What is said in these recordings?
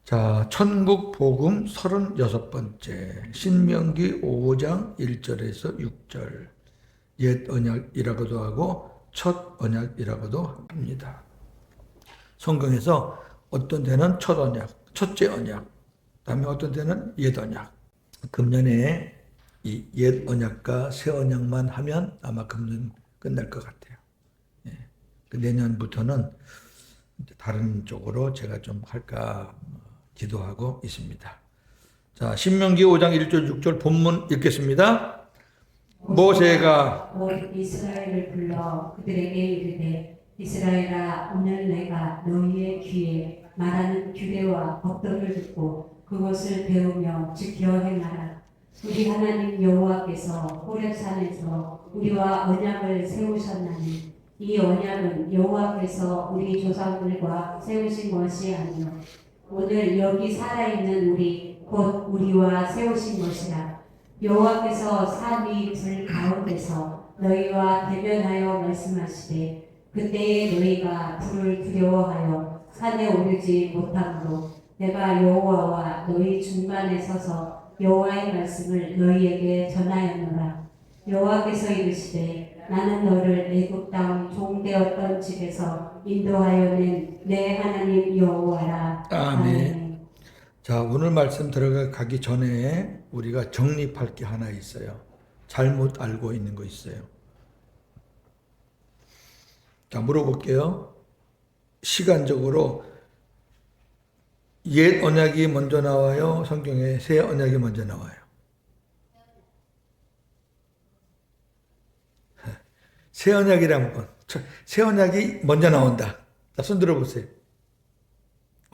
자, 천국복음 36번째, 신명기 5장 1절에서 6절, 옛 언약이라고도 하고 첫 언약이라고도 합니다. 성경에서 어떤 데는 첫 언약, 첫째 언약, 다음에 어떤 데는 옛 언약. 금년에 이 옛 언약과 새 언약만 하면 아마 금년 끝날 것 같아요. 내년부터는 다른 쪽으로 제가 좀 할까 기도하고 있습니다. 자, 신명기 5장 1절 6절 본문 읽겠습니다. 모세가 온 이스라엘을 불러 그들에게 이르되 이스라엘아 오늘 내가 너희의 귀에 말하는 규례와 법도를 듣고 그것을 배우며 지켜 행하라. 우리 하나님 여호와께서 호렙산에서 우리와 언약을 세우셨나니 이 언약은 여호와께서 우리 조상들과 세우신 것이 아니요 오늘 여기 살아있는 우리 곧 우리와 세우신 것이라. 여호와께서 산 위 불 가운데서 너희와 대면하여 말씀하시되 그때에 너희가 불을 두려워하여 산에 오르지 못하므로 내가 여호와와 너희 중간에 서서 여호와의 말씀을 너희에게 전하였노라. 여호와께서 이르시되 나는 너를 애굽 땅 종되었던 집에서 인도하여 낸 내 하나님 여호와라. 아멘. 자, 오늘 말씀 들어가기 전에 우리가 정립할 게 하나 있어요. 잘못 알고 있는 거 있어요. 자, 물어볼게요. 시간적으로 옛 언약이 먼저 나와요? 성경에 새 언약이 먼저 나와요? 새 언약이라면 새 언약이 먼저 나온다. 자, 손 들어보세요.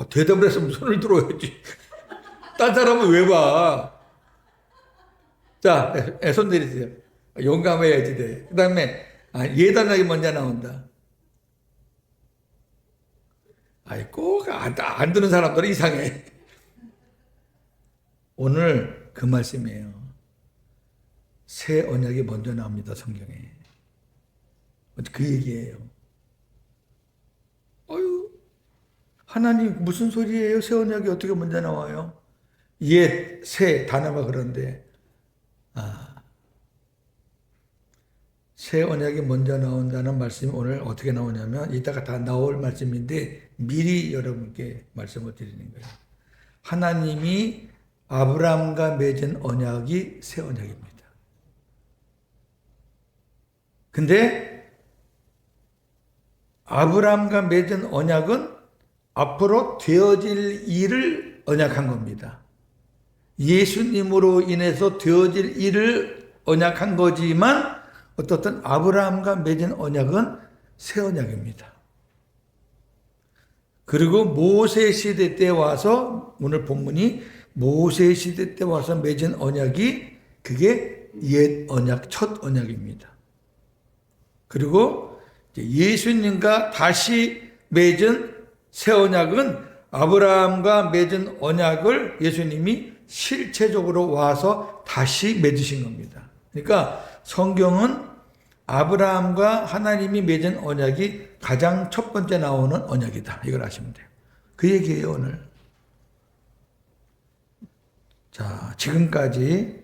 대답을 했으면 손을 들어야지. 딴 사람은 왜 봐? 자, 손 내리세요. 용감해야지 돼. 그 다음에 옛 언약이 먼저 나온다. 꼭 안 듣는 사람들은 이상해. 오늘 그 말씀이에요. 새 언약이 먼저 나옵니다, 성경에. 그 얘기예요. 하나님 무슨 소리예요? 새 언약이 어떻게 먼저 나와요? 옛, 새 단어가 그런데 새 언약이 먼저 나온다는 말씀이 오늘 어떻게 나오냐면 이따가 다 나올 말씀인데 미리 여러분께 말씀을 드리는 거예요. 하나님이 아브라함과 맺은 언약이 새 언약입니다. 근데 아브라함과 맺은 언약은 앞으로 되어질 일을 언약한 겁니다. 예수님으로 인해서 되어질 일을 언약한 거지만 어떻든 아브라함과 맺은 언약은 새 언약입니다. 그리고 모세 시대 때 와서 오늘 본문이 모세 시대 때 와서 맺은 언약이 그게 옛 언약, 첫 언약입니다. 그리고 예수님과 다시 맺은 새 언약은 아브라함과 맺은 언약을 예수님이 실체적으로 와서 다시 맺으신 겁니다. 그러니까 성경은 아브라함과 하나님이 맺은 언약이 가장 첫 번째 나오는 언약이다. 이걸 아시면 돼요. 그 얘기예요, 오늘. 자, 지금까지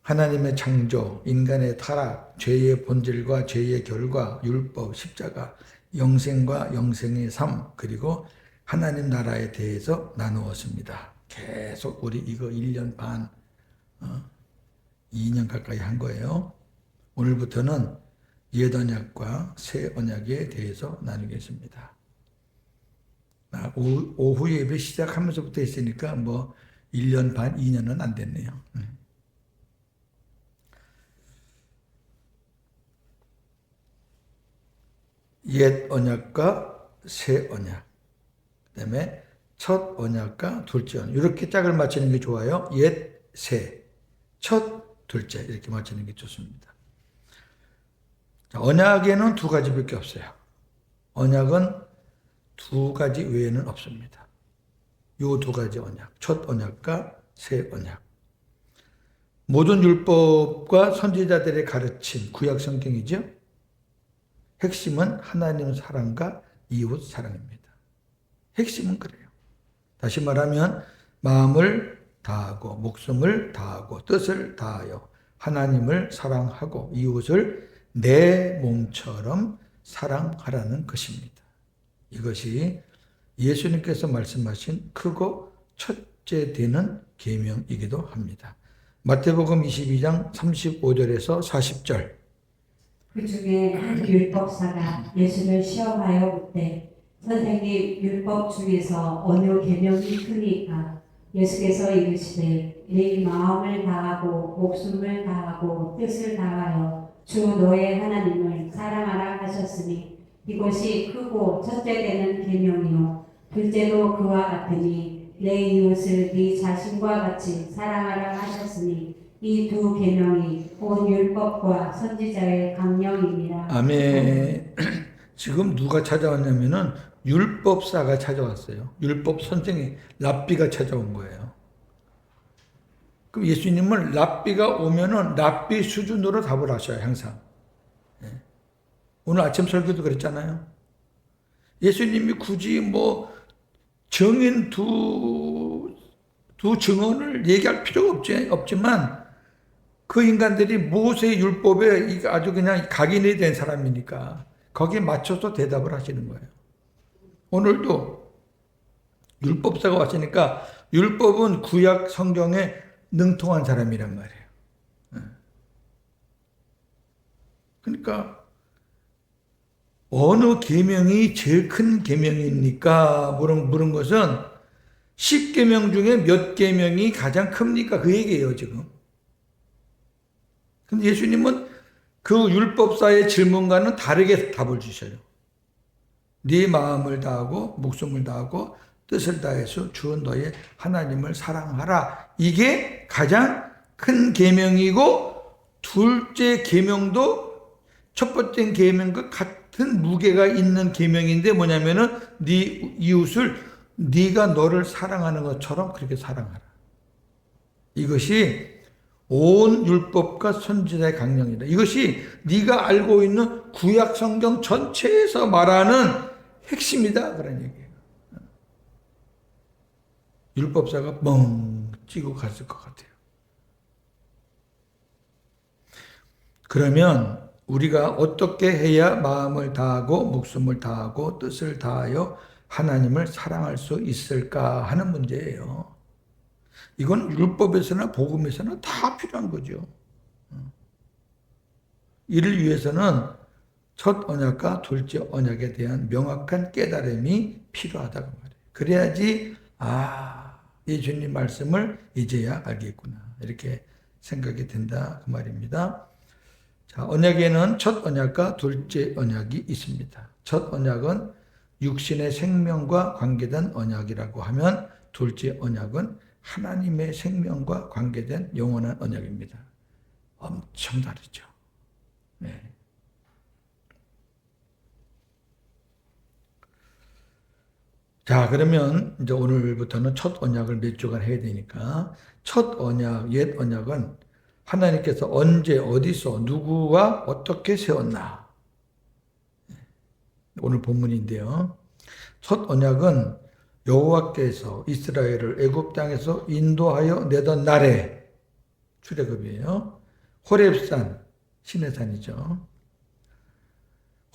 하나님의 창조, 인간의 타락, 죄의 본질과 죄의 결과, 율법, 십자가, 영생과 영생의 삶, 그리고 하나님 나라에 대해서 나누었습니다. 계속 우리 이거 1년 반, 2년 가까이 한 거예요. 오늘부터는 옛 언약과 새 언약에 대해서 나누겠습니다. 오후 예배 시작하면서부터 했으니까 1년 반, 2년은 안 됐네요. 옛 언약과 새 언약, 그 다음에 첫 언약과 둘째 언약, 이렇게 짝을 맞추는 게 좋아요. 옛, 새, 첫, 둘째 이렇게 맞추는 게 좋습니다. 자, 언약에는 두 가지밖에 없어요. 언약은 두 가지 외에는 없습니다. 이 두 가지 언약, 첫 언약과 새 언약. 모든 율법과 선지자들의 가르침, 구약 성경이죠. 핵심은 하나님 사랑과 이웃 사랑입니다. 핵심은 그래요. 다시 말하면 마음을 다하고 목숨을 다하고 뜻을 다하여 하나님을 사랑하고 이웃을 내 몸처럼 사랑하라는 것입니다. 이것이 예수님께서 말씀하신 크고 첫째 되는 계명이기도 합니다. 마태복음 22장 35절에서 40절. 그 중에 한 율법사가 예수를 시험하여 묻되 선생님 율법 중에서 어느 계명이 크니까? 예수께서 이르시되 네 마음을 다하고 목숨을 다하고 뜻을 다하여 주 너의 하나님을 사랑하라 하셨으니 이것이 크고 첫째 되는 계명이요 둘째도 그와 같으니 내 이웃을 네 자신과 같이 사랑하라 하셨으니 이 두 계명이 온 율법과 선지자의 강령입니다. 아멘. 지금 누가 찾아왔냐면은 율법사가 찾아왔어요. 율법 선생이 랍비가 찾아온 거예요. 그럼 예수님은 랍비가 오면은 랍비 수준으로 답을 하셔요, 항상. 오늘 아침 설교도 그랬잖아요. 예수님이 굳이 뭐 정인 두 증언을 얘기할 필요가 없지만 그 인간들이 모세 율법에 아주 그냥 각인이 된 사람이니까 거기에 맞춰서 대답을 하시는 거예요. 오늘도 율법사가 왔으니까 율법은 구약 성경에 능통한 사람이란 말이에요. 그러니까 어느 계명이 제일 큰 계명입니까? 물은 것은 10계명 중에 몇 계명이 가장 큽니까? 그 얘기예요, 지금. 근데 예수님은 그 율법사의 질문과는 다르게 답을 주셔요. 네 마음을 다하고 목숨을 다하고 뜻을 다해서 주 너의 하나님을 사랑하라. 이게 가장 큰 계명이고 둘째 계명도 첫 번째 계명과 같은 무게가 있는 계명인데 뭐냐면은 네 이웃을 네가 너를 사랑하는 것처럼 그렇게 사랑하라. 이것이 온 율법과 선지자의 강령이다. 이것이 네가 알고 있는 구약 성경 전체에서 말하는 핵심이다. 그런 얘기예요. 율법사가 멍 찌고 갔을 것 같아요. 그러면 우리가 어떻게 해야 마음을 다하고 목숨을 다하고 뜻을 다하여 하나님을 사랑할 수 있을까 하는 문제예요. 이건 율법에서나 복음에서나 다 필요한 거죠. 이를 위해서는 첫 언약과 둘째 언약에 대한 명확한 깨달음이 필요하다고 말해요. 그래야지 예수님 말씀을 이제야 알겠구나 이렇게 생각이 된다 그 말입니다. 자, 언약에는 첫 언약과 둘째 언약이 있습니다. 첫 언약은 육신의 생명과 관계된 언약이라고 하면 둘째 언약은 하나님의 생명과 관계된 영원한 언약입니다. 엄청 다르죠. 네. 자, 그러면 이제 오늘부터는 첫 언약을 몇 주간 해야 되니까 첫 언약, 옛 언약은 하나님께서 언제 어디서 누구와 어떻게 세웠나? 오늘 본문인데요. 첫 언약은 여호와께서 이스라엘을 애굽 땅에서 인도하여 내던 날에 출애굽이에요. 호렙산 시내산이죠.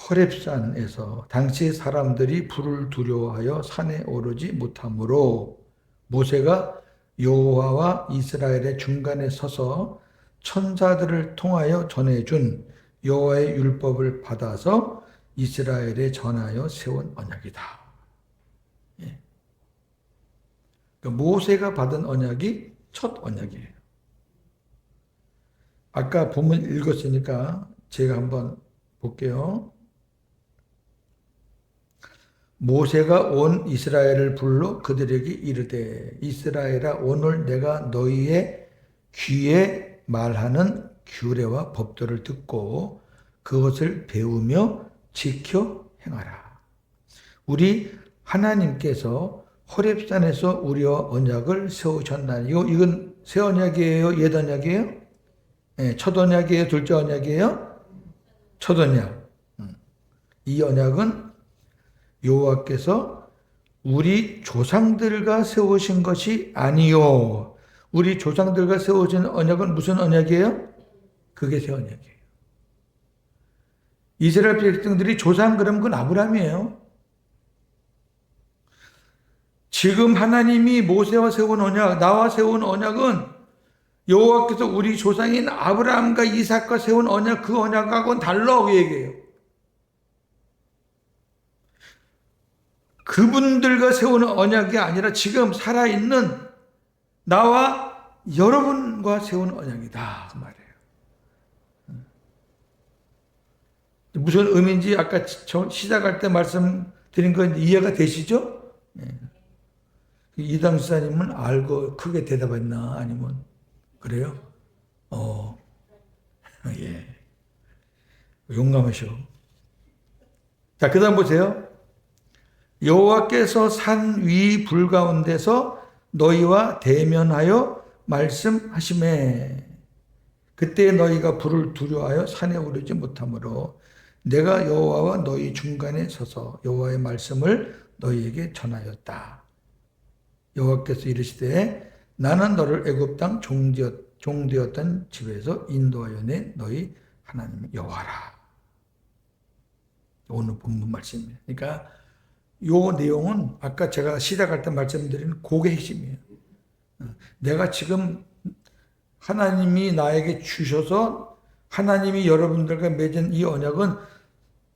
호렙산에서 당시 사람들이 불을 두려워하여 산에 오르지 못하므로 모세가 여호와와 이스라엘의 중간에 서서 천사들을 통하여 전해준 여호와의 율법을 받아서 이스라엘에 전하여 세운 언약이다. 예. 그러니까 모세가 받은 언약이 첫 언약이에요. 아까 본문 읽었으니까 제가 한번 볼게요. 모세가 온 이스라엘을 불러 그들에게 이르되 이스라엘아 오늘 내가 너희의 귀에 말하는 규례와 법도를 듣고 그것을 배우며 지켜 행하라. 우리 하나님께서 호렙산에서 우리와 언약을 세우셨나니 이건 새 언약이에요? 옛 언약이에요? 네, 첫 언약이에요? 둘째 언약이에요? 첫 언약. 이 언약은 여호와께서 우리 조상들과 세우신 것이 아니요. 우리 조상들과 세워진 언약은 무슨 언약이에요? 그게 새 언약이에요. 이스라엘 백성들이 조상 그러면 그건 아브라함이에요. 지금 하나님이 모세와 세운 언약, 나와 세운 언약은 여호와께서 우리 조상인 아브라함과 이삭과 세운 언약, 그 언약하고는 달라 그 얘기해요. 그분들과 세우는 언약이 아니라 지금 살아있는 나와 여러분과 세운 언약이다 그 말이에요. 무슨 의미인지 아까 시작할 때 말씀드린 건 이해가 되시죠? 이당 수사님은 알고 크게 대답했나 아니면 그래요? 예. 용감하셔. 자, 그 다음 보세요. 여호와께서 산 위 불 가운데서 너희와 대면하여 말씀하시매 그때 너희가 불을 두려워하여 산에 오르지 못하므로 내가 여호와와 너희 중간에 서서 여호와의 말씀을 너희에게 전하였다. 여호와께서 이르시되 나는 너를 애굽 땅 종되었던 집에서 인도하여 낸 너희 하나님 여호와라. 오늘 본문 말씀입니다. 그러니까 요 내용은 아까 제가 시작할 때 말씀드린 그게 핵심이에요. 내가 지금 하나님이 나에게 주셔서 하나님이 여러분들과 맺은 이 언약은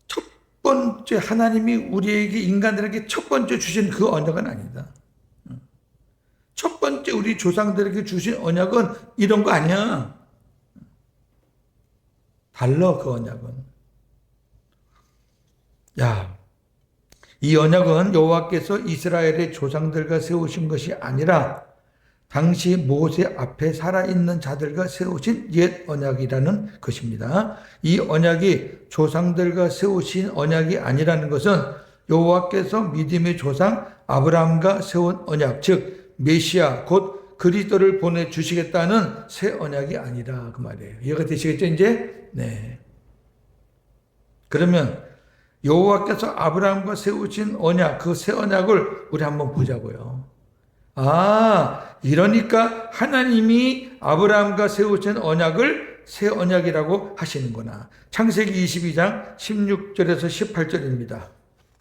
첫 번째 하나님이 우리에게 인간들에게 첫 번째 주신 그 언약은 아니다. 첫 번째 우리 조상들에게 주신 언약은 이런 거 아니야. 달라 그 언약은. 야, 이 언약은 여호와께서 이스라엘의 조상들과 세우신 것이 아니라 당시 모세 앞에 살아있는 자들과 세우신 옛 언약이라는 것입니다. 이 언약이 조상들과 세우신 언약이 아니라는 것은 여호와께서 믿음의 조상 아브라함과 세운 언약, 즉 메시아 곧 그리스도를 보내주시겠다는 새 언약이 아니라 그 말이에요. 이해가 되시겠죠 이제? 네. 그러면 여호와께서 아브라함과 세우신 언약, 그 새 언약을 우리 한번 보자고요. 이러니까 하나님이 아브라함과 세우신 언약을 새 언약이라고 하시는구나. 창세기 22장 16절에서 18절입니다.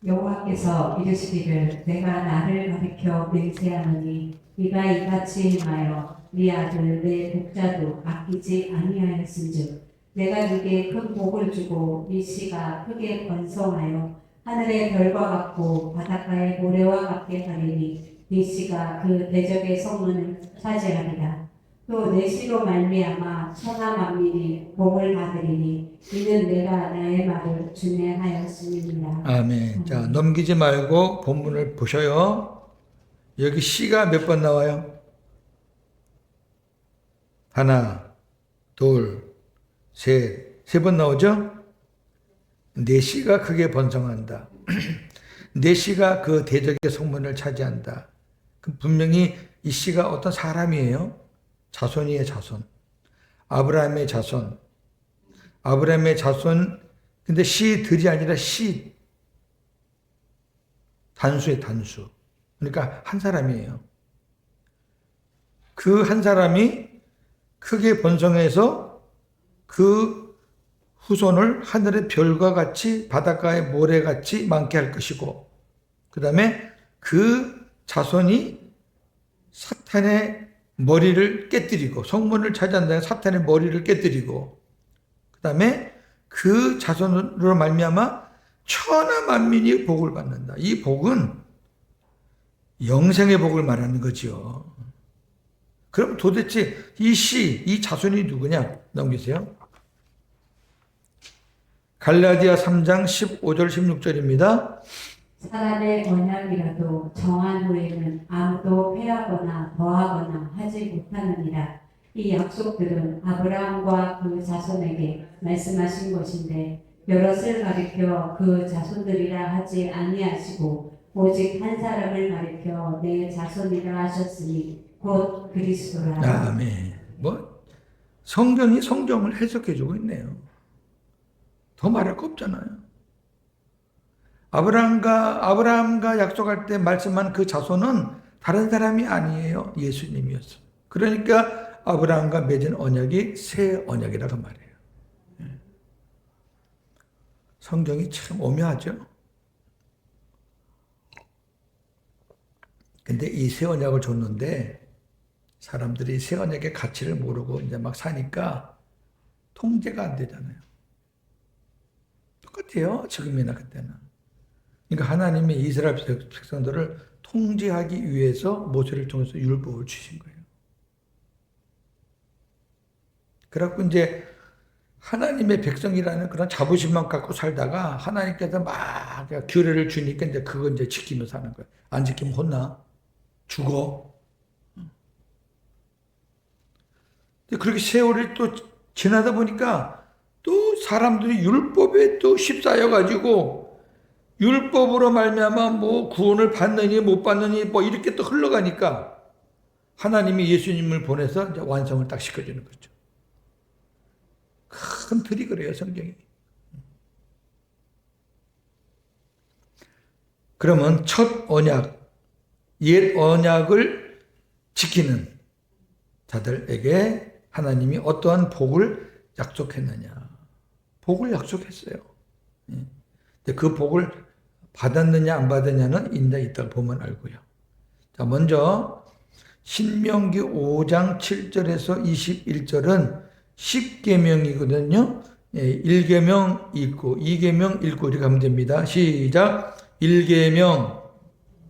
여호와께서 이르시기를 내가 나를 가리켜 맹세하노니 네가 이같이 행하여 네 아들 내 독자도 아끼지 아니하였은즉 내가 네게 큰 복을 주고 네 씨가 크게 번성하여 하늘의 별과 같고 바닷가의 모래와 같게 하리니 네 씨가 그 대적의 성문을 차지하리라. 또 내 씨로 말미암아 천하 만민이 복을 받으리니 이는 내가 나의 말을 준행하였음이니라. 아멘. 자, 넘기지 말고 본문을 보셔요. 여기 씨가 몇 번 나와요? 하나, 둘, 셋, 세 번 나오죠? 내 씨가 크게 번성한다. 내 씨가 그 대적의 성문을 차지한다. 분명히 이 씨가 어떤 사람이에요. 자손이에요, 자손. 아브라함의 자손. 아브라함의 자손, 근데 씨들이 아니라 씨. 단수의 단수. 그러니까 한 사람이에요. 그 한 사람이 크게 번성해서 그 후손을 하늘의 별과 같이 바닷가의 모래같이 많게 할 것이고 그 다음에 그 자손이 사탄의 머리를 깨뜨리고 성문을 차지한다는 사탄의 머리를 깨뜨리고 그 다음에 그 자손으로 말미암아 천하 만민이 복을 받는다. 이 복은 영생의 복을 말하는 거죠. 그럼 도대체 이 자손이 누구냐? 넘기세요. 갈라디아 3장 15절 16절입니다. 사람의 언약이라도 정한 후에는 아무도 폐하거나 더하거나 하지 못하느니라. 이 약속들은 아브라함과 그 자손에게 말씀하신 것인데 여럿을 가리켜 그 자손들이라 하지 아니하시고 오직 한 사람을 가리켜 내 자손이라 하셨으니 곧 그리스도라. 아멘. 성경이 성경을 해석해주고 있네요. 더 말할 거 없잖아요. 아브라함과 약속할 때 말씀한 그 자손은 다른 사람이 아니에요. 예수님이었어. 그러니까 아브라함과 맺은 언약이 새 언약이라고 말해요. 성경이 참 오묘하죠. 근데 이 새 언약을 줬는데 사람들이 새 언약의 가치를 모르고 이제 막 사니까 통제가 안 되잖아요. 똑같아요. 지금이나 그때는. 그러니까 하나님이 이스라엘 백성들을 통제하기 위해서 모세를 통해서 율법을 주신 거예요. 그래갖고 이제 하나님의 백성이라는 그런 자부심만 갖고 살다가 하나님께서 막 규례를 주니까 이제 그거 이제 지키며 사는 거예요. 안 지키면 혼나. 죽어. 그렇게 세월이 또 지나다 보니까 또 사람들이 율법에 또 휩싸여가지고 율법으로 말미암아 뭐 구원을 받느니 못 받느니 뭐 이렇게 또 흘러가니까 하나님이 예수님을 보내서 이제 완성을 딱 시켜주는 거죠. 큰 틀이 그래요, 성경이. 그러면 첫 언약, 옛 언약을 지키는 자들에게 하나님이 어떠한 복을 약속했느냐. 복을 약속했어요. 근데 그 복을 받았느냐 안 받았느냐는 인자 이따가 보면 알고요. 자, 먼저 신명기 5장 7절에서 21절은 10계명이거든요. 1계명 읽고 2계명 읽고 이렇게 하면 됩니다. 시작. 1계명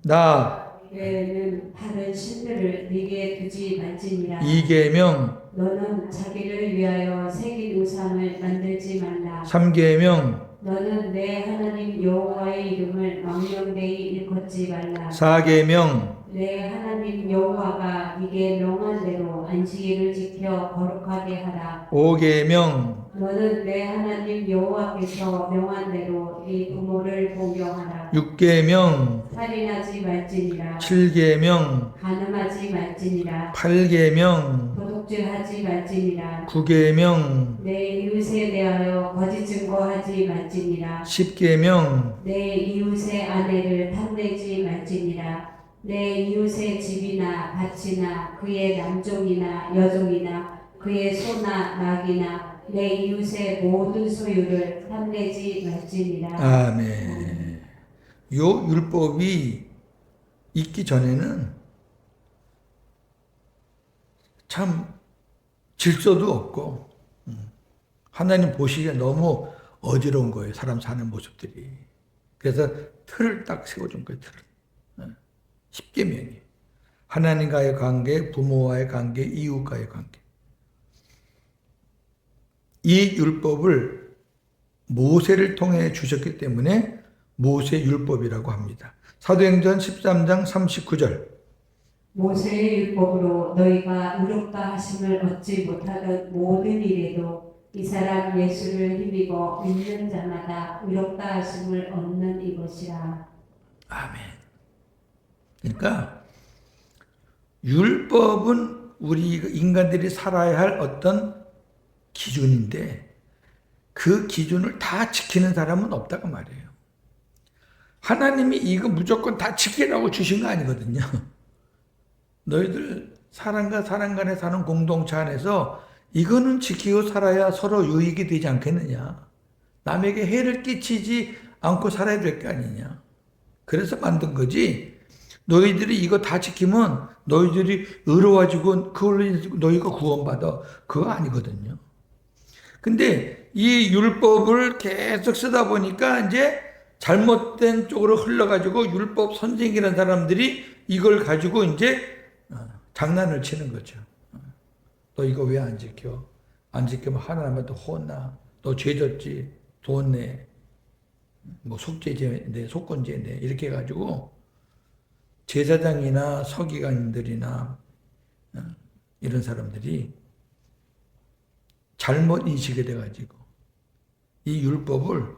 나 외에는 다른 신들을 네게 두지 말지니라. 2계명 너는 자기를 위하여 새긴 우상을 만들지 말라. 3계명 너는 내 하나님 여호와의 이름을 망령되이 일컫지 말라. 4계명 내 하나님 여호와가 네게 명한 대로 안식일을 지켜 거룩하게 하라. 5계명 너는 내 하나님 여호와께서 명한 대로 네 부모를 공경하라. 6계명 살인하지 말지니라. 7계명 간음하지 말지니라. 8계명 도둑질하지 말지니라. 9계명 내 이웃에 대하여 거짓 증거하지 말지니라. 10계명 내 이웃의 아내를 탐내지 말지니라. 내 이웃의 집이나 밭이나 그의 남종이나 여종이나 그의 소나 낙이나 내 이웃의 모든 소유를 탐내지 말지니라. 아멘. 요 율법이 있기 전에는 참 질서도 없고 하나님 보시기에 너무 어지러운 거예요. 사람 사는 모습들이. 그래서 틀을 딱 세워준 거예요. 틀을. 10계명이에요. 하나님과의 관계, 부모와의 관계, 이웃과의 관계. 이 율법을 모세를 통해 주셨기 때문에 모세 율법이라고 합니다. 사도행전 13장 39절. 모세의 율법으로 너희가 의롭다 하심을 얻지 못하던 모든 일에도 이 사람 예수를 힘입어 믿는 자마다 의롭다 하심을 얻는 이것이라. 아멘. 그러니까 율법은 우리 인간들이 살아야 할 어떤 기준인데 그 기준을 다 지키는 사람은 없다고 말이에요. 하나님이 이거 무조건 다 지키라고 주신 거 아니거든요. 너희들 사람과 사람 간에 사는 공동체 안에서 이거는 지키고 살아야 서로 유익이 되지 않겠느냐. 남에게 해를 끼치지 않고 살아야 될 게 아니냐. 그래서 만든 거지. 너희들이 이거 다 지키면 너희들이 의로워지고 그걸로 너희가 구원받아. 그거 아니거든요. 근데 이 율법을 계속 쓰다 보니까 이제 잘못된 쪽으로 흘러가지고 율법 선생이라는 사람들이 이걸 가지고 이제 장난을 치는 거죠. 너 이거 왜 안 지켜? 안 지키면 하나님한테 혼나. 너 죄졌지? 돈 내. 뭐 속죄제 내, 속건제 내. 이렇게 해가지고 제사장이나 서기관들이나 이런 사람들이 잘못 인식이 돼가지고 이 율법을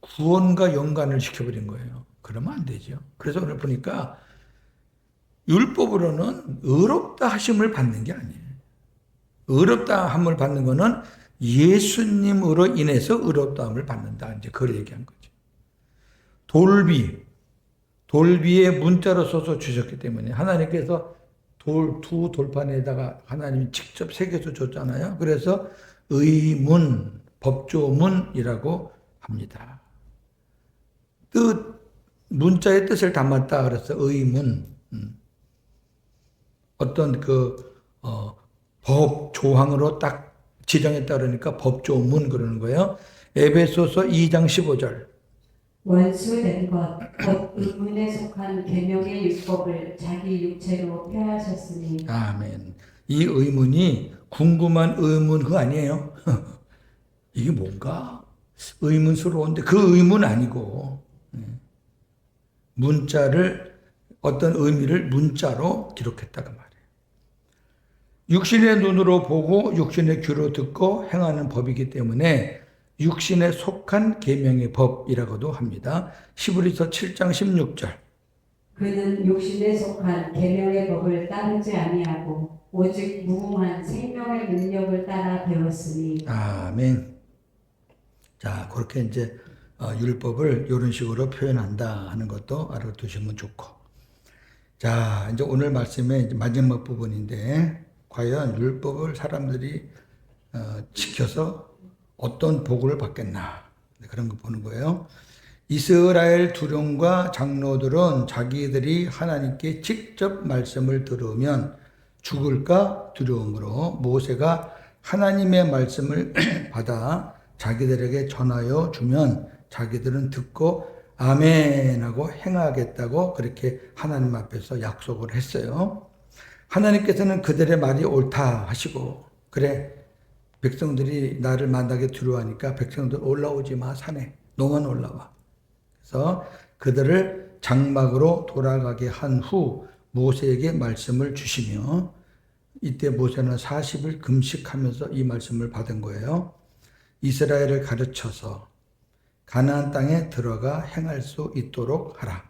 구원과 연관을 시켜버린 거예요. 그러면 안 되죠. 그래서 오늘 보니까 율법으로는 의롭다 하심을 받는 게 아니에요. 의롭다 함을 받는 거는 예수님으로 인해서 의롭다 함을 받는다. 이제 그걸 얘기한 거죠. 돌비에 문자로 써서 주셨기 때문에 하나님께서 두 돌판에다가 하나님이 직접 새겨서 줬잖아요. 그래서 의문, 법조문이라고 합니다. 문자의 뜻을 담았다 그래서 의문. 어떤 법 조항으로 딱 지정했다 그러니까 법조문 그러는 거예요. 에베소서 2장 15절. 원수된 것, 곧 의문에 속한 계명의 율법을 자기 육체로 폐하셨으니. 아멘. 이 의문이 궁금한 의문 그거 아니에요. 이게 뭔가 의문스러운데 그 의문 아니고 문자를 어떤 의미를 문자로 기록했다가 말이에요. 육신의 눈으로 보고 육신의 귀로 듣고 행하는 법이기 때문에 육신에 속한 계명의 법이라고도 합니다. 히브리서 7장 16절. 그는 육신에 속한 계명의 법을 따르지 아니하고 오직 무궁한 생명의 능력을 따라 배웠으니. 아멘. 자, 그렇게 이제 율법을 이런 식으로 표현한다 하는 것도 알아두시면 좋고. 자, 이제 오늘 말씀의 이제 마지막 부분인데 과연 율법을 사람들이 지켜서 어떤 복을 받겠나 그런 거 보는 거예요. 이스라엘 두령과 장로들은 자기들이 하나님께 직접 말씀을 들으면 죽을까 두려움으로 모세가 하나님의 말씀을 받아 자기들에게 전하여 주면 자기들은 듣고 아멘하고 행하겠다고 그렇게 하나님 앞에서 약속을 했어요. 하나님께서는 그들의 말이 옳다 하시고 그래 백성들이 나를 만나게 두려워하니까 백성들 올라오지 마 산에 너만 올라와. 그래서 그들을 장막으로 돌아가게 한 후 모세에게 말씀을 주시며 이때 모세는 40일 금식하면서 이 말씀을 받은 거예요. 이스라엘을 가르쳐서 가나안 땅에 들어가 행할 수 있도록 하라.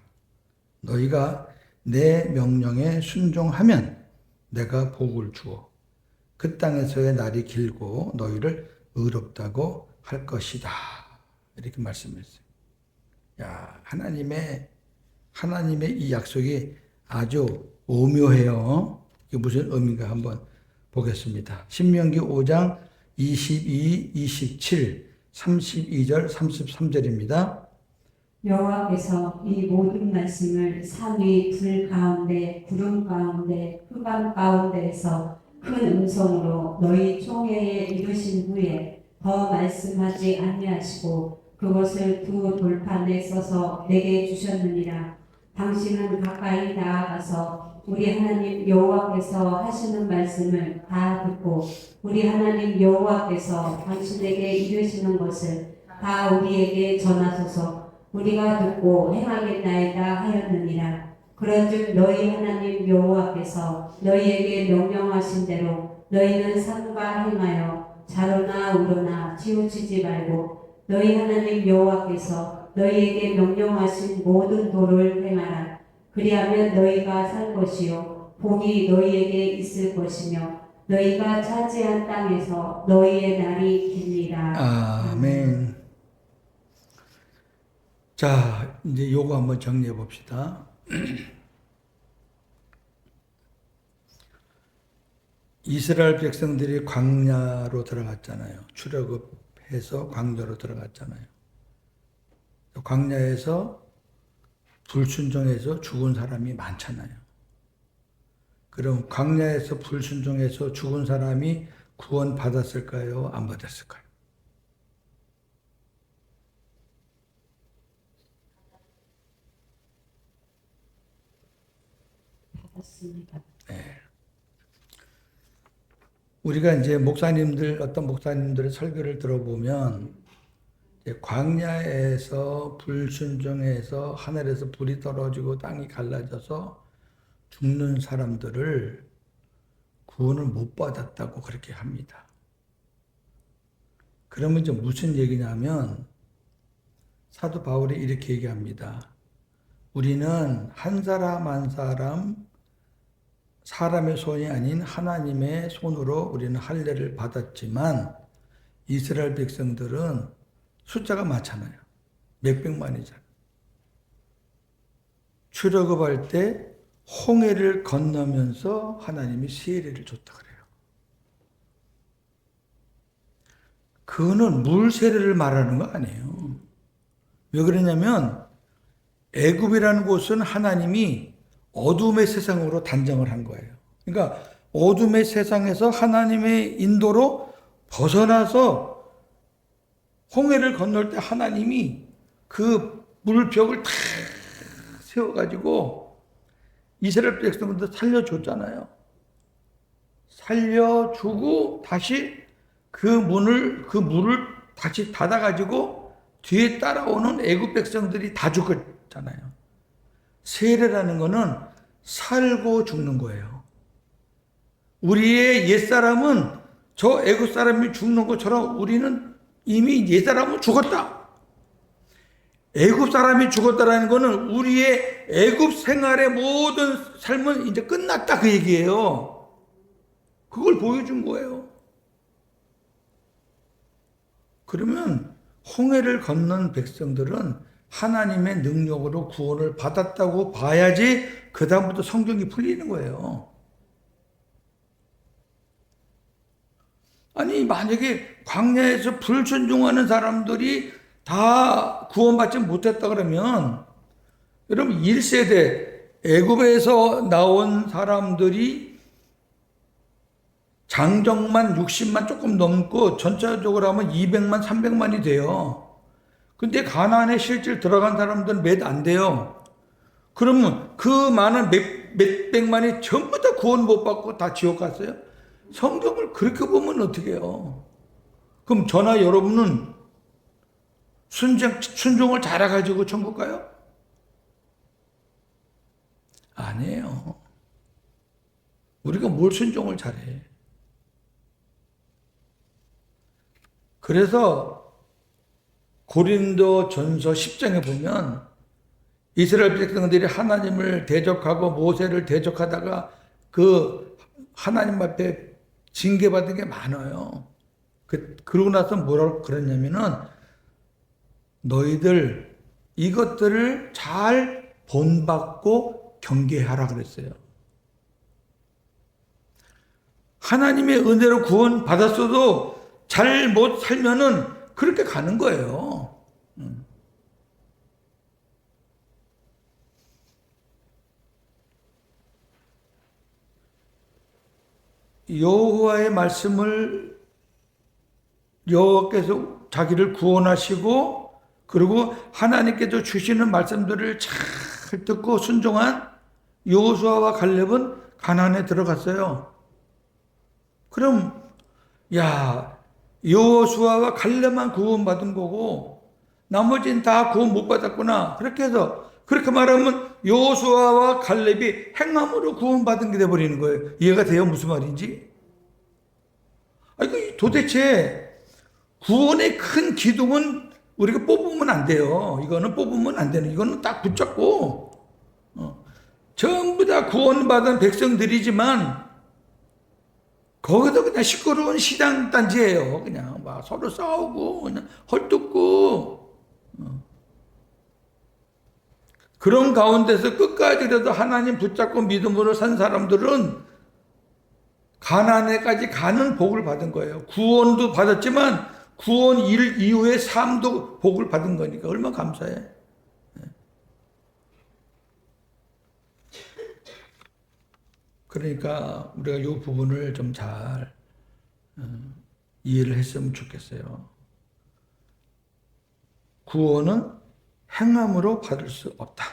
너희가 내 명령에 순종하면 내가 복을 주어 그 땅에서의 날이 길고 너희를 의롭다고 할 것이다. 이렇게 말씀했어요. 야, 하나님의 이 약속이 아주 오묘해요. 이게 무슨 의미인가 한번 보겠습니다. 신명기 5장 22, 27, 32절, 33절입니다. 여호와께서 이 모든 말씀을 산 위 불 가운데 구름 가운데 흑암 가운데에서 큰 음성으로 너희 총회에 이르신 후에 더 말씀하지 아니하시고 그것을 두 돌판에 써서 내게 주셨느니라. 당신은 가까이 나아가서 우리 하나님 여호와께서 하시는 말씀을 다 듣고 우리 하나님 여호와께서 당신에게 이르시는 것을 다 우리에게 전하소서. 우리가 듣고 행하겠나이다 하였느니라. 그런즉 너희 하나님 여호와께서 너희에게 명령하신 대로 너희는 삼가 행하여 자로나 우로나 치우치지 말고 너희 하나님 여호와께서 너희에게 명령하신 모든 도를 행하라. 그리하면 너희가 살 것이요 복이 너희에게 있을 것이며 너희가 차지한 땅에서 너희의 날이 길리라. 아멘. 자, 이제 요거 한번 정리해 봅시다. 이스라엘 백성들이 광야로 들어갔잖아요. 출애굽해서 광야로 들어갔잖아요. 광야에서 불순종해서 죽은 사람이 많잖아요. 그럼 광야에서 불순종해서 죽은 사람이 구원 받았을까요? 안 받았을까요? 받았습니다. 네. 우리가 이제 어떤 목사님들의 설교를 들어보면 광야에서 불순종해서 하늘에서 불이 떨어지고 땅이 갈라져서 죽는 사람들을 구원을 못 받았다고 그렇게 합니다. 그러면 이제 무슨 얘기냐면 사도 바울이 이렇게 얘기합니다. 우리는 한 사람 한 사람의 손이 아닌 하나님의 손으로 우리는 할례를 받았지만 이스라엘 백성들은 숫자가 많잖아요. 몇백만이잖아요. 출애굽할 때 홍해를 건너면서 하나님이 세례를 줬다 그래요. 그거는 물 세례를 말하는 거 아니에요. 왜 그러냐면 애굽이라는 곳은 하나님이 어둠의 세상으로 단정을 한 거예요. 그러니까 어둠의 세상에서 하나님의 인도로 벗어나서 홍해를 건널 때 하나님이 그 물벽을 탁 세워가지고 이스라엘 백성들도 살려줬잖아요. 살려주고 다시 그 물을 다시 닫아가지고 뒤에 따라오는 애굽 백성들이 다 죽었잖아요. 세례라는 거는 살고 죽는 거예요. 우리의 옛사람은 저 애굽 사람이 죽는 것처럼 우리는 이미 옛사람은 죽었다. 애굽 사람이 죽었다라는 거는 우리의 애굽 생활의 모든 삶은 이제 끝났다 그 얘기예요. 그걸 보여준 거예요. 그러면 홍해를 건넌 백성들은 하나님의 능력으로 구원을 받았다고 봐야지 그 다음부터 성경이 풀리는 거예요. 아니 만약에 광야에서 불순종하는 사람들이 다 구원받지 못했다 그러면 여러분 1세대 애굽에서 나온 사람들이 장정만 60만 조금 넘고 전체적으로 하면 200만 300만이 돼요. 근데 가나안에 실질 들어간 사람들은 몇 안 돼요. 그러면 그 많은 몇백만이 전부 다 구원 못 받고 다 지옥 갔어요? 성경을 그렇게 보면 어떻게 해요? 그럼 저나 여러분은 순종을 잘해가지고 천국 가요? 아니에요. 우리가 뭘 순종을 잘해. 그래서 고린도 전서 10장에 보면 이스라엘 백성들이 하나님을 대적하고 모세를 대적하다가 그 하나님 앞에 징계받은 게 많아요. 그러고 나서 뭐라고 그랬냐면은 너희들 이것들을 잘 본받고 경계하라 그랬어요. 하나님의 은혜로 구원 받았어도 잘 못 살면은 그렇게 가는 거예요. 여호와의 말씀을 여호와께서 자기를 구원하시고 그리고 하나님께서 주시는 말씀들을 잘 듣고 순종한 여호수아와 갈렙은 가나안에 들어갔어요. 그럼 야 여호수아와 갈렙만 구원받은 거고 나머지는 다 구원 못 받았구나. 그렇게 해서 그렇게 말하면 여호수아와 갈렙이 행함으로 구원받은 게 돼버리는 거예요. 이해가 돼요? 무슨 말인지? 아니 도대체 구원의 큰 기둥은 우리가 뽑으면 안 돼요. 이거는 뽑으면 안 되는. 이거는 딱 붙잡고 전부 다 구원받은 백성들이지만 거기도 그냥 시끄러운 시장 단지예요. 그냥 막 서로 싸우고 그냥 헐뜯고 그런 가운데서 끝까지라도 하나님 붙잡고 믿음으로 산 사람들은 가나안에까지 가는 복을 받은 거예요. 구원도 받았지만 구원 이후의 삶도 복을 받은 거니까 얼마나 감사해. 그러니까 우리가 이 부분을 좀 잘 이해를 했으면 좋겠어요. 구원은 행함으로 받을 수 없다.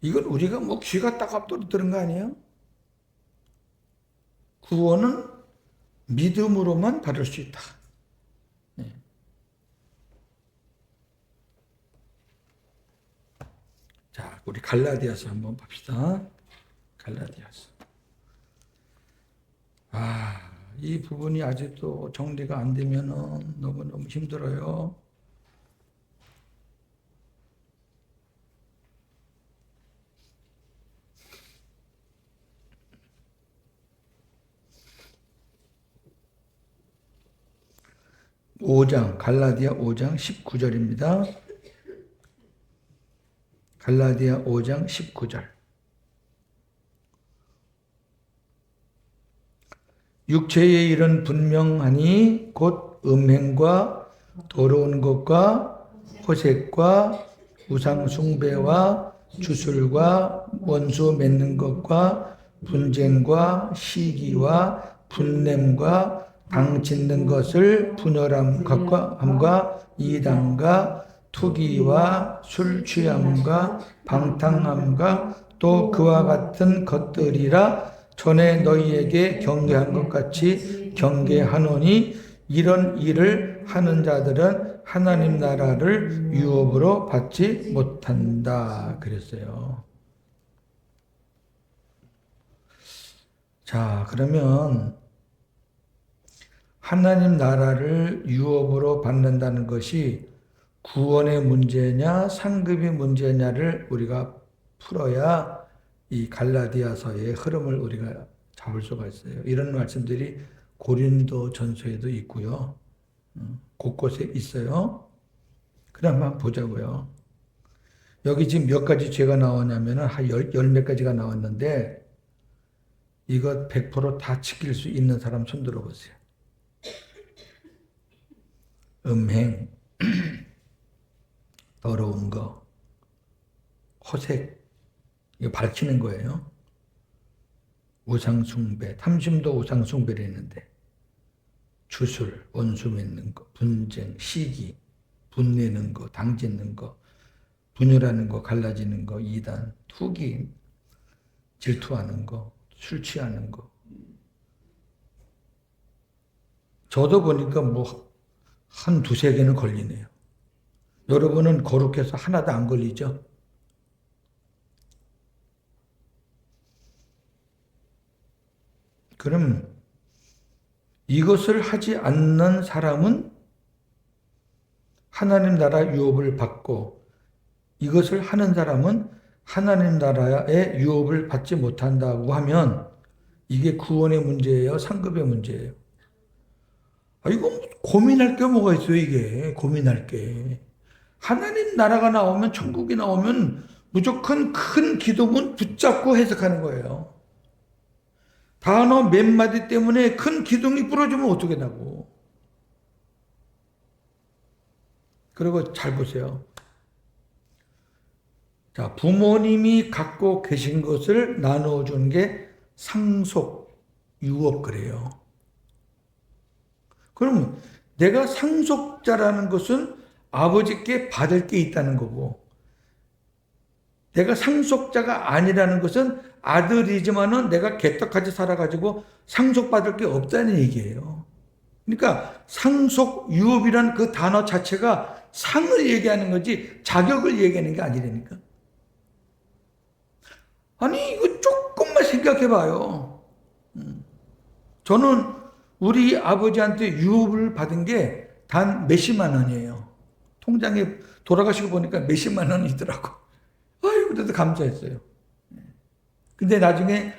이건 우리가 뭐 귀가 따갑도록 들은 거 아니에요? 구원은 믿음으로만 받을 수 있다. 네. 자, 우리 갈라디아서 한번 봅시다. 갈라디아서. 이 부분이 아직도 정리가 안 되면은 너무너무 힘들어요. 갈라디아 5장 19절입니다. 갈라디아 5장 19절. 육체의 일은 분명하니 곧 음행과 더러운 것과 호색과 우상 숭배와 주술과 원수 맺는 것과 분쟁과 시기와 분냄과 당 짓는 것을 분열함과 이단과 투기와 술 취함과 방탕함과 또 그와 같은 것들이라 전에 너희에게 경계한 것 같이 경계하노니 이런 일을 하는 자들은 하나님 나라를 유업으로 받지 못한다 그랬어요. 자, 그러면 하나님 나라를 유업으로 받는다는 것이 구원의 문제냐 상급의 문제냐를 우리가 풀어야 이 갈라디아서의 흐름을 우리가 잡을 수가 있어요. 이런 말씀들이 고린도 전서에도 있고요. 곳곳에 있어요. 그럼 한번 보자고요. 여기 지금 몇 가지 죄가 나오냐면은 한 열 몇 가지가 나왔는데 이것 100% 다 지킬 수 있는 사람 손 들어보세요. 음행, 더러운 거, 호색, 이거 밝히는 거예요. 우상숭배, 탐심도 우상숭배를 했는데 주술, 원수 맺는 거, 분쟁, 시기, 분내는 거, 당짓는 거, 분열하는 거, 갈라지는 거, 이단, 투기, 질투하는 거, 술 취하는 거. 저도 보니까 뭐 한 두세 개는 걸리네요. 여러분은 거룩해서 하나도 안 걸리죠? 그럼 이것을 하지 않는 사람은 하나님 나라 유업을 받고 이것을 하는 사람은 하나님 나라의 유업을 받지 못한다고 하면 이게 구원의 문제예요? 상급의 문제예요? 이거 고민할 게 뭐가 있어요, 이게. 고민할 게. 하나님 나라가 나오면, 천국이 나오면 무조건 큰 기둥은 붙잡고 해석하는 거예요. 단어 몇 마디 때문에 큰 기둥이 부러지면 어떻게 나고. 그리고 잘 보세요. 자, 부모님이 갖고 계신 것을 나눠주는 게 상속, 유업 그래요. 그럼 내가 상속자라는 것은 아버지께 받을 게 있다는 거고, 내가 상속자가 아니라는 것은 아들이지만은 내가 개떡같이 살아가지고 상속받을 게 없다는 얘기예요. 그러니까 상속, 유업이라는 그 단어 자체가 상을 얘기하는 거지 자격을 얘기하는 게 아니라니까. 아니, 이거 조금만 생각해 봐요. 저는 우리 아버지한테 유업을 받은 게 단 몇십만 원이에요. 통장에 돌아가시고 보니까 몇십만 원이더라고. 아유, 그래도 감사했어요. 근데 나중에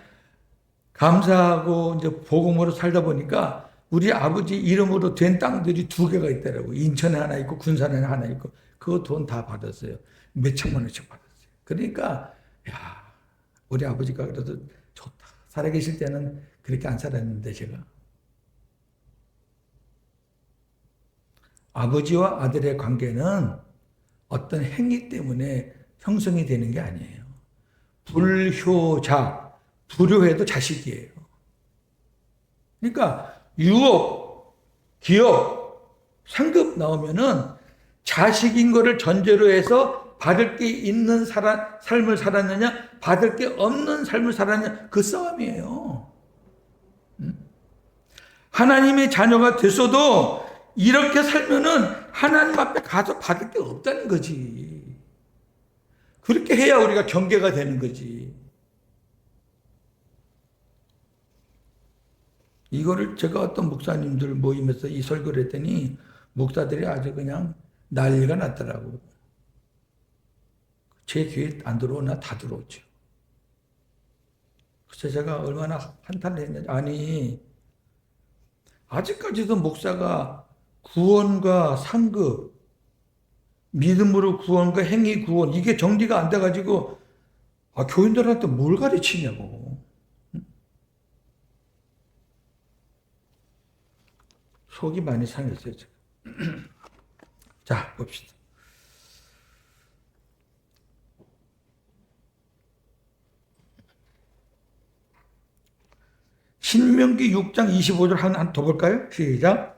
감사하고 이제 복음으로 살다 보니까 우리 아버지 이름으로 된 땅들이 2개가 있더라고. 인천에 하나 있고 군산에 하나 있고. 그거 돈 다 받았어요. 몇 천만 원씩 받았어요. 그러니까 야, 우리 아버지가 그래도 좋다. 살아계실 때는 그렇게 안 살았는데 제가. 아버지와 아들의 관계는 어떤 행위 때문에 형성이 되는 게 아니에요. 불효자, 불효해도 자식이에요. 그러니까 유업, 기업, 상급 나오면은 자식인 거를 전제로 해서 받을 게 있는 삶을 살았느냐, 받을 게 없는 삶을 살았느냐, 그 싸움이에요. 하나님의 자녀가 됐어도 이렇게 살면은 하나님 앞에 가서 받을 게 없다는 거지. 그렇게 해야 우리가 경계가 되는 거지. 이거를 제가 어떤 목사님들 모임에서 이 설교를 했더니 목사들이 아주 그냥 난리가 났더라고. 제 교회 안 들어오나 다 들어오죠. 그래서 제가 얼마나 한탄을 했는지. 아니, 아직까지도 목사가 구원과 상급, 믿음으로 구원과 행위 구원 이게 정리가 안 돼가지고 교인들한테 뭘 가르치냐고. 속이 많이 상했어요 지금. 자 봅시다. 신명기 6장 25절 한 더 볼까요? 시작.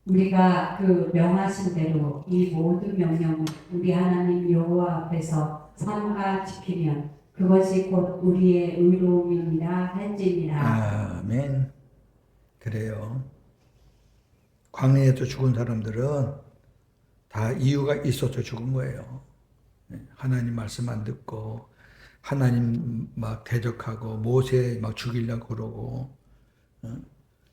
우리가 그 명하신 대로 이 모든 명령을 우리 하나님 여호와 앞에서 삼가 지키면 그것이 곧 우리의 의로움이니라 할지니라. 아멘. 그래요. 광야에서 죽은 사람들은 다 이유가 있어서 죽은 거예요. 하나님 말씀 안 듣고 하나님 막 대적하고 모세 막 죽이려고 그러고.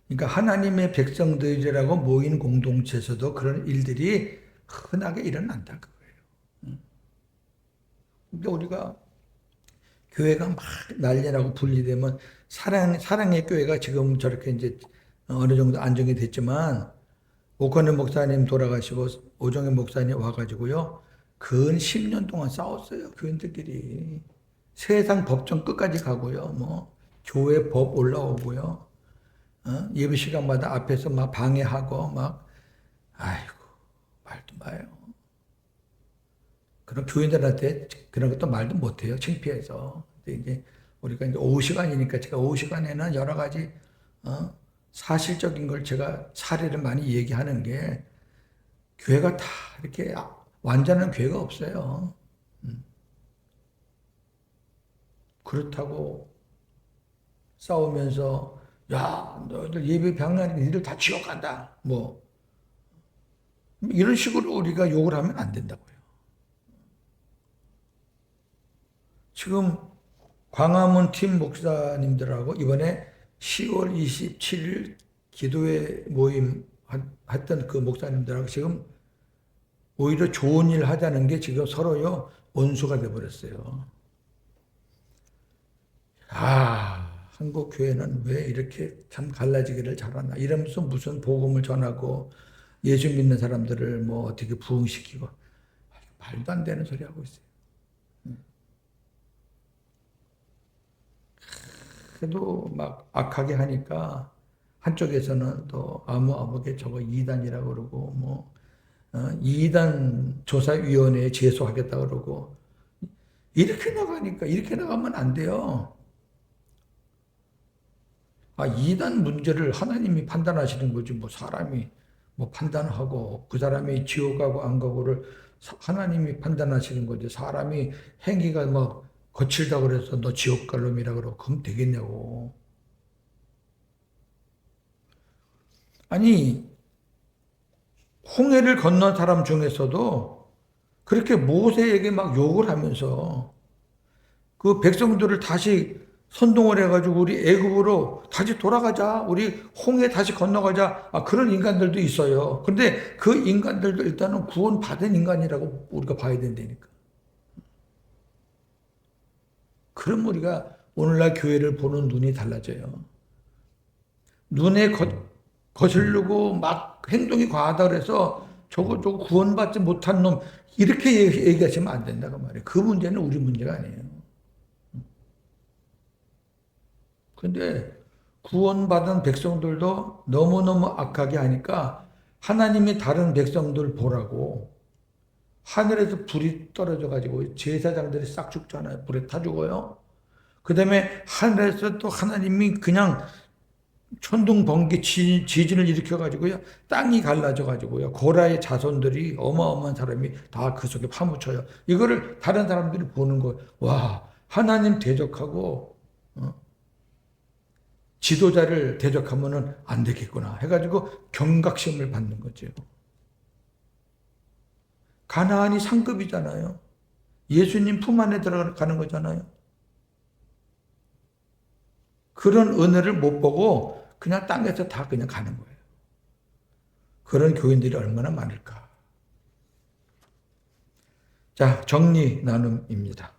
그러니까 하나님의 백성들이라고 모인 공동체에서도 그런 일들이 흔하게 일어난다 그거예요. 근데 우리가 교회가 막 난리나고 분리되면 사랑의 교회가 지금 저렇게 이제 어느 정도 안정이 됐지만 오건의 목사님 돌아가시고 오정의 목사님 와가지고요 근 10년 동안 싸웠어요 교인들끼리. 세상 법정 끝까지 가고요 뭐 교회 법 올라오고요 예배 시간마다 앞에서 막 방해하고 막 아이고 말도 마요. 그런 교인들한테 그런 것도 말도 못해요. 창피해서. 근데 이제 우리가 이제 오후 시간이니까 제가 오후 시간에는 여러 가지 사실적인 걸 제가 사례를 많이 얘기하는 게 교회가 다 이렇게 완전한 교회가 없어요. 그렇다고 싸우면서 야 너희들 예배 방해하는 니들 다 지옥 간다. 뭐 이런 식으로 우리가 욕을 하면 안 된다고요. 지금 광화문 팀 목사님들하고 이번에 10월 27일 기도회 모임 했던 그 목사님들하고 지금 오히려 좋은 일 하자는 게 지금 서로요 원수가 돼버렸어요. 한국 교회는 왜 이렇게 참 갈라지기를 잘하나 이러면서 무슨 복음을 전하고 예수 믿는 사람들을 뭐 어떻게 부흥시키고 말도 안 되는 소리 하고 있어요. 그래도 막 악하게 하니까 한쪽에서는 또 아무개 저거 이단이라고 그러고 뭐 이단 조사위원회에 제소하겠다 그러고 이렇게 나가니까 이렇게 나가면 안 돼요. 이단 문제를 하나님이 판단하시는 거지 뭐 사람이 뭐 판단하고 그 사람이 지옥 가고 안 가고를 하나님이 판단하시는 거지 사람이 행위가 뭐 거칠다 그래서 너 지옥 갈 놈이라 그러고 그럼 되겠냐고. 아니 홍해를 건넌 사람 중에서도 그렇게 모세에게 막 욕을 하면서 그 백성들을 다시 선동을 해가지고 우리 애굽으로 다시 돌아가자. 우리 홍해 다시 건너가자. 그런 인간들도 있어요. 근데 그 인간들도 일단은 구원받은 인간이라고 우리가 봐야 된다니까. 그럼 우리가 오늘날 교회를 보는 눈이 달라져요. 눈에 거슬리고 막 행동이 과하다 그래서 저거 구원받지 못한 놈 이렇게 얘기하시면 안 된다고 말이에요. 그 문제는 우리 문제가 아니에요. 근데 구원받은 백성들도 너무너무 악하게 하니까 하나님이 다른 백성들 보라고 하늘에서 불이 떨어져 가지고 제사장들이 싹 죽잖아요. 불에 타 죽어요. 그 다음에 하늘에서 또 하나님이 그냥 천둥 번개 지진을 일으켜 가지고요. 땅이 갈라져 가지고요. 고라의 자손들이 어마어마한 사람이 다 그 속에 파묻혀요. 이거를 다른 사람들이 보는 거예요. 와, 하나님 대적하고 지도자를 대적하면은 안 되겠구나 해가지고 경각심을 받는 거죠. 가나안이 상급이잖아요. 예수님 품 안에 들어가는 거잖아요. 그런 은혜를 못 보고 그냥 땅에서 다 그냥 가는 거예요. 그런 교인들이 얼마나 많을까. 자, 정리 나눔입니다.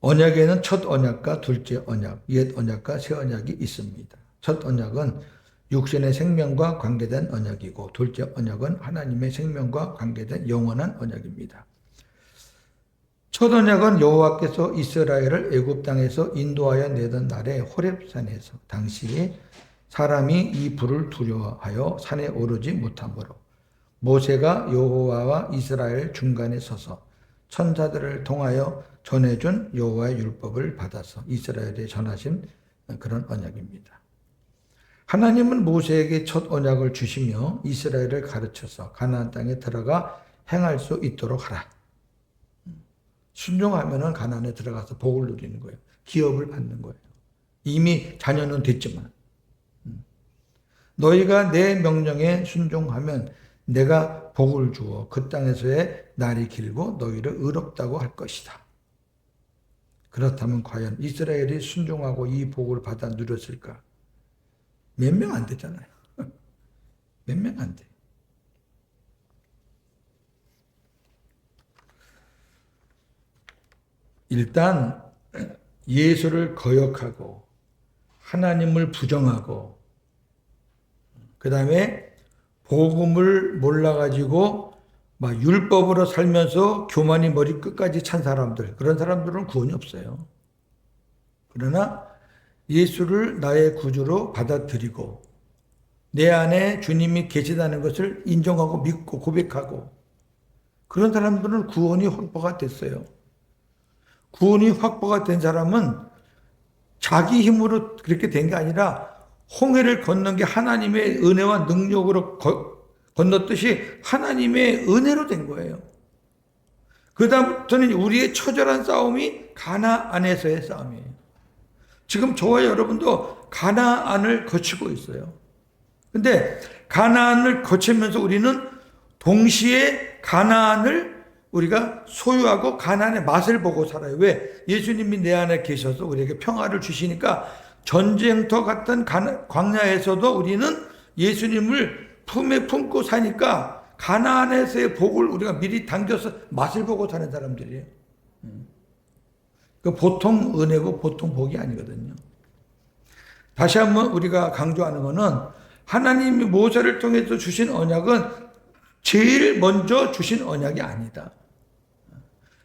언약에는 첫 언약과 둘째 언약, 옛 언약과 새 언약이 있습니다. 첫 언약은 육신의 생명과 관계된 언약이고 둘째 언약은 하나님의 생명과 관계된 영원한 언약입니다. 첫 언약은 여호와께서 이스라엘을 애굽 땅에서 인도하여 내던 날에 호렙산에서 당시에 사람이 이 불을 두려워하여 산에 오르지 못하므로 모세가 여호와와 이스라엘 중간에 서서 천사들을 통하여 전해준 여호와의 율법을 받아서 이스라엘에 전하신 그런 언약입니다. 하나님은 모세에게 첫 언약을 주시며 이스라엘을 가르쳐서 가나안 땅에 들어가 행할 수 있도록 하라. 순종하면은 가나안에 들어가서 복을 누리는 거예요. 기업을 받는 거예요. 이미 자녀는 됐지만 너희가 내 명령에 순종하면 내가 복을 주어 그 땅에서의 날이 길고 너희를 의롭다고 할 것이다. 그렇다면 과연 이스라엘이 순종하고 이 복을 받아 누렸을까? 몇 명 안 되잖아요. 몇 명 안 돼. 일단 예수를 거역하고 하나님을 부정하고 그 다음에 복음을 몰라가지고 막 율법으로 살면서 교만이 머리 끝까지 찬 사람들, 그런 사람들은 구원이 없어요. 그러나 예수를 나의 구주로 받아들이고 내 안에 주님이 계시다는 것을 인정하고 믿고 고백하고 그런 사람들은 구원이 확보가 됐어요. 구원이 확보가 된 사람은 자기 힘으로 그렇게 된 게 아니라 홍해를 건넌 게 하나님의 은혜와 능력으로 건넜듯이 하나님의 은혜로 된 거예요. 그 다음부터는 우리의 처절한 싸움이 가나안에서의 싸움이에요. 지금 저와 여러분도 가나안을 거치고 있어요. 근데 가나안을 거치면서 우리는 동시에 가나안을 우리가 소유하고 가나안의 맛을 보고 살아요. 왜? 예수님이 내 안에 계셔서 우리에게 평화를 주시니까 전쟁터 같은 광야에서도 우리는 예수님을 품에 품고 사니까 가나안에서의 복을 우리가 미리 당겨서 맛을 보고 사는 사람들이에요. 그 보통 은혜고 보통 복이 아니거든요. 다시 한번 우리가 강조하는 것은 하나님이 모세를 통해서 주신 언약은 제일 먼저 주신 언약이 아니다.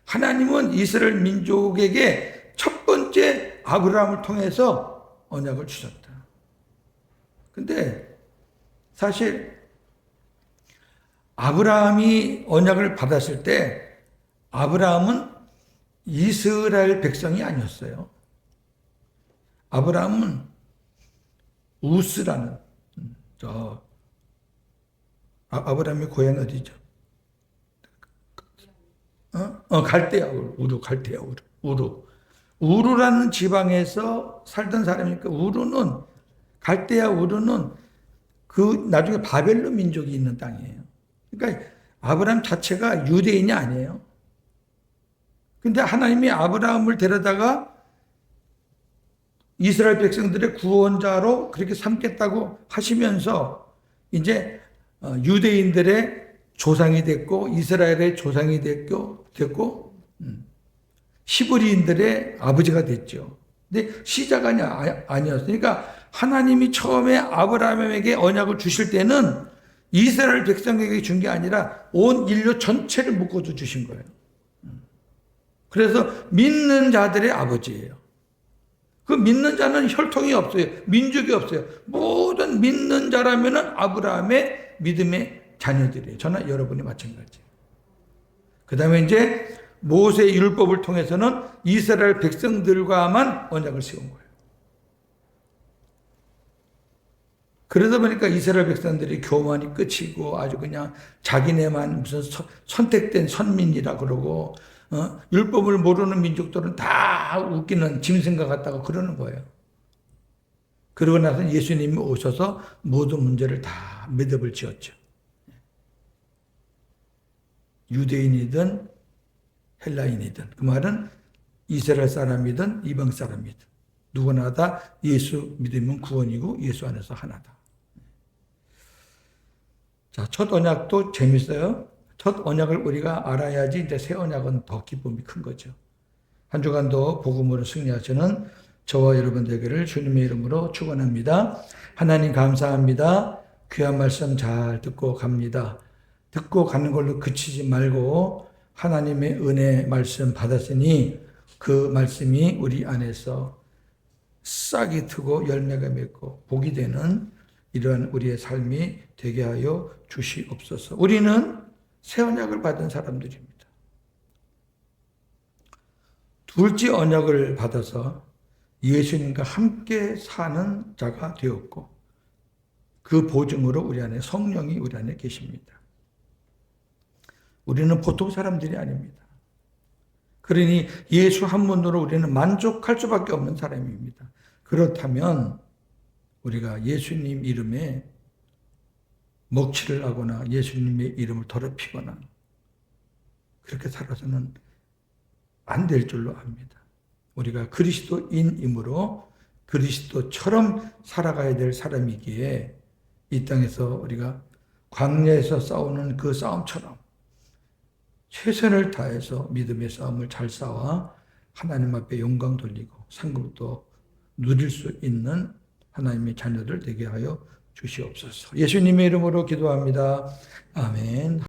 하나님은 이스라엘 민족에게 첫 번째 아브라함을 통해서 언약을 주셨다. 근데 사실 아브라함이 언약을 받았을 때 아브라함은 이스라엘 백성이 아니었어요. 아브라함은 우스라는 아브라함의 고향 어디죠? 갈대아 우루, 갈대아 우루. 우루라는 지방에서 살던 사람이니까 우루는 갈대아 우루는 그 나중에 바벨론 민족이 있는 땅이에요. 그러니까 아브라함 자체가 유대인이 아니에요. 근데 하나님이 아브라함을 데려다가 이스라엘 백성들의 구원자로 그렇게 삼겠다고 하시면서 이제 유대인들의 조상이 됐고 이스라엘의 조상이 됐고 히브리인들의 아버지가 됐죠. 근데 시작이 아니었어요. 그러니까 하나님이 처음에 아브라함에게 언약을 주실 때는 이스라엘 백성에게 준 게 아니라 온 인류 전체를 묶어서 주신 거예요. 그래서 믿는 자들의 아버지예요. 그 믿는 자는 혈통이 없어요. 민족이 없어요. 모든 믿는 자라면은 아브라함의 믿음의 자녀들이에요. 저나 여러분이 마찬가지예요. 그 다음에 이제 모세의 율법을 통해서는 이스라엘 백성들과만 언약을 세운 거예요. 그러다 보니까 이스라엘 백성들이 교만이 끝이고 아주 그냥 자기네만 무슨 선택된 선민이라 그러고 율법을 모르는 민족들은 다 웃기는 짐승과 같다고 그러는 거예요. 그러고 나서 예수님이 오셔서 모든 문제를 다 매듭을 지었죠. 유대인이든 헬라인이든 그 말은 이스라엘 사람이든 이방 사람이든 누구나 다 예수 믿으면 구원이고 예수 안에서 하나다. 자, 첫 언약도 재밌어요. 첫 언약을 우리가 알아야지 이제 새 언약은 더 기쁨이 큰 거죠. 한 주간도 복음으로 승리하시는 저와 여러분 되기를 주님의 이름으로 축원합니다. 하나님 감사합니다. 귀한 말씀 잘 듣고 갑니다. 듣고 가는 걸로 그치지 말고 하나님의 은혜 말씀 받았으니 그 말씀이 우리 안에서 싹이 트고 열매가 맺고 복이 되는 이러한 우리의 삶이 되게 하여 주시옵소서. 우리는 새 언약을 받은 사람들입니다. 둘째 언약을 받아서 예수님과 함께 사는 자가 되었고 그 보증으로 우리 안에 성령이 우리 안에 계십니다. 우리는 보통 사람들이 아닙니다. 그러니 예수 한 분으로 우리는 만족할 수밖에 없는 사람입니다. 그렇다면 우리가 예수님 이름에 먹칠을 하거나 예수님의 이름을 더럽히거나 그렇게 살아서는 안 될 줄로 압니다. 우리가 그리스도인이므로 그리스도처럼 살아가야 될 사람이기에 이 땅에서 우리가 광야에서 싸우는 그 싸움처럼 최선을 다해서 믿음의 싸움을 잘 싸워 하나님 앞에 영광 돌리고 상급도 누릴 수 있는 하나님의 자녀들 되게 하여 주시옵소서. 예수님의 이름으로 기도합니다. 아멘.